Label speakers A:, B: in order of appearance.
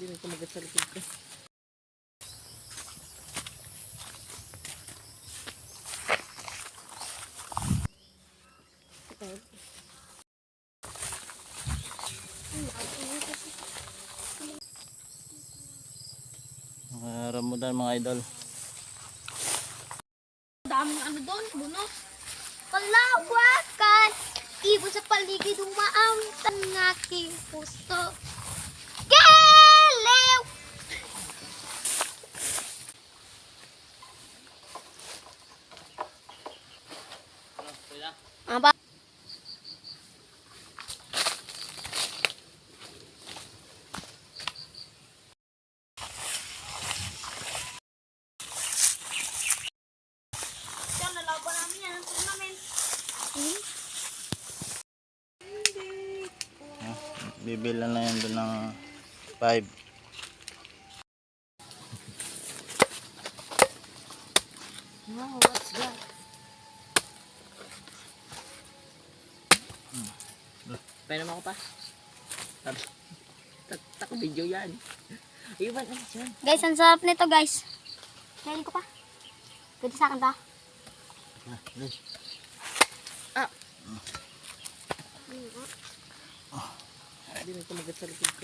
A: Hindi na kumagat sa likod ko.
B: Rambutan mga idol.
C: Daming ano doon, bunot. Kalawakan, ibon sa paligid umaamtan ng aking puso. Gelew! Aba. Yan, nalaban namin yan. Ang tournament.
B: Bibilan na yan doon ng 5.
A: Wow, what's that? Pwede mo ako pa? Video yan. Iwan na dyan.
C: Guys, ang sarap nito guys. Kain ko pa. Pwede sa akin ta.
A: Ah! Hindi na kumagat sa likod ko.